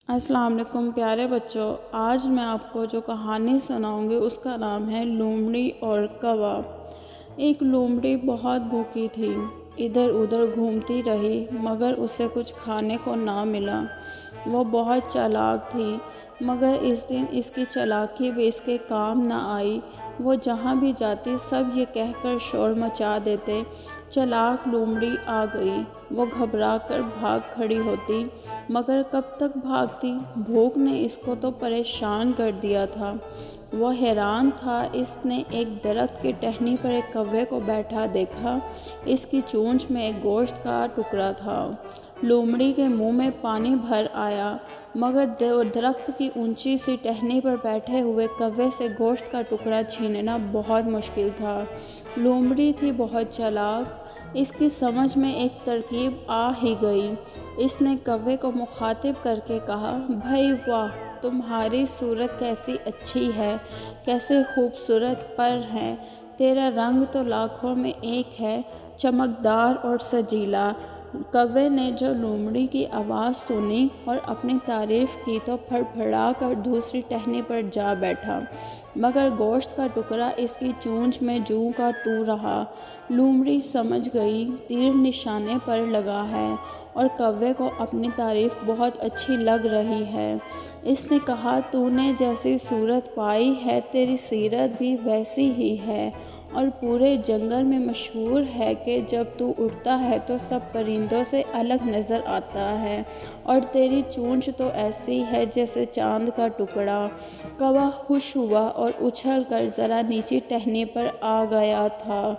अस्सलाम वालेकुम प्यारे बच्चों। आज मैं आपको जो कहानी सुनाऊंगी उसका नाम है लोमड़ी और कौवा। एक लोमड़ी बहुत भूखी थी, इधर उधर घूमती रही मगर उसे कुछ खाने को ना मिला। वो बहुत चालाक थी मगर इस दिन इसकी चालाकी भी इसके काम ना आई। वो जहाँ भी जाती सब ये कहकर शोर मचा देते, चालाक लोमड़ी आ गई। वो घबरा कर भाग खड़ी होती मगर कब तक भागती, भूख ने इसको तो परेशान कर दिया था। वो हैरान था, इसने एक दरख्त की टहनी पर एक कौवे को बैठा देखा। इसकी चोंच में एक गोश्त का टुकड़ा था। लोमड़ी के मुंह में पानी भर आया मगर दरख्त की ऊंची सी टहनी पर बैठे हुए कौवे से गोश्त का टुकड़ा छीनना बहुत मुश्किल था। लोमड़ी थी बहुत चालाक, इसकी समझ में एक तरकीब आ ही गई। इसने कौवे को मुखातिब करके कहा, भाई वाह, तुम्हारी सूरत कैसी अच्छी है, कैसे खूबसूरत पर है। तेरा रंग तो लाखों में एक है, चमकदार और सजीला। कौवे ने जो लोमड़ी की आवाज़ सुनी और अपनी तारीफ़ की तो फड़फड़ा कर दूसरी टहनी पर जा बैठा मगर गोश्त का टुकड़ा इसकी चोंच में जूं का तू रहा। लोमड़ी समझ गई तीर निशाने पर लगा है और कौवे को अपनी तारीफ़ बहुत अच्छी लग रही है। इसने कहा, तूने जैसी सूरत पाई है तेरी सीरत भी वैसी ही है और पूरे जंगल में मशहूर है कि जब तू उड़ता है तो सब परिंदों से अलग नज़र आता है और तेरी चोंच तो ऐसी है जैसे चांद का टुकड़ा। कौवा खुश हुआ और उछल कर ज़रा नीचे टहनी पर आ गया था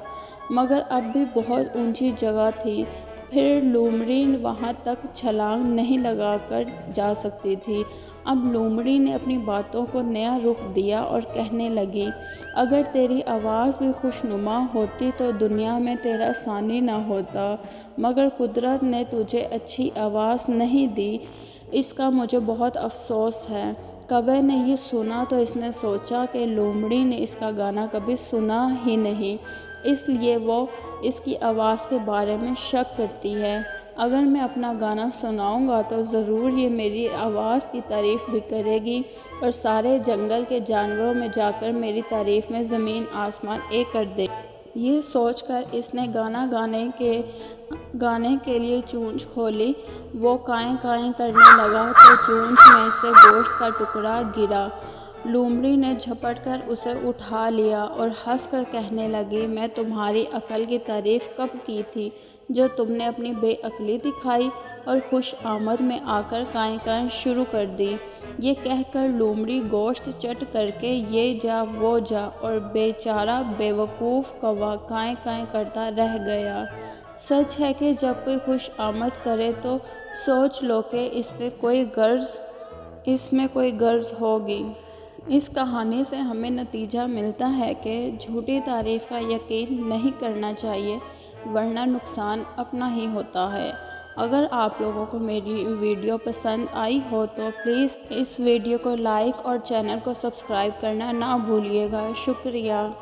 मगर अब भी बहुत ऊंची जगह थी, फिर लोमड़ी वहाँ तक छलांग नहीं लगाकर जा सकती थी। अब लोमड़ी ने अपनी बातों को नया रुख दिया और कहने लगी, अगर तेरी आवाज़ भी खुशनुमा होती तो दुनिया में तेरा सानी ना होता, मगर कुदरत ने तुझे अच्छी आवाज़ नहीं दी, इसका मुझे बहुत अफसोस है। कौवे ने ये सुना तो इसने सोचा कि लोमड़ी ने इसका गाना कभी सुना ही नहीं, इसलिए वो इसकी आवाज़ के बारे में शक करती है। अगर मैं अपना गाना सुनाऊंगा तो ज़रूर ये मेरी आवाज़ की तारीफ़ भी करेगी और सारे जंगल के जानवरों में जाकर मेरी तारीफ़ में ज़मीन आसमान एक कर दे। ये सोचकर इसने गाने के लिए चोंच खोली। वो काएं काएं करने लगा तो चोंच में से गोश्त का टुकड़ा गिरा। लोमड़ी ने झपट कर उसे उठा लिया और हंसकर कहने लगी, मैं तुम्हारी अकल की तारीफ़ कब की थी, जो तुमने अपनी बेअक्ली दिखाई और खुश आमद में आकर काएं काएं शुरू कर दी। ये कहकर लोमड़ी गोश्त चट करके ये जा वो जा और बेचारा बेवकूफ़ कौवा काएं काएं करता रह गया। सच है कि जब कोई खुश आमद करे तो सोच लो कि इसमें कोई गर्ज होगी। इस कहानी से हमें नतीजा मिलता है कि झूठी तारीफ़ का यकीन नहीं करना चाहिए, वरना नुकसान अपना ही होता है। अगर आप लोगों को मेरी वीडियो पसंद आई हो तो प्लीज़ इस वीडियो को लाइक और चैनल को सब्सक्राइब करना ना भूलिएगा। शुक्रिया।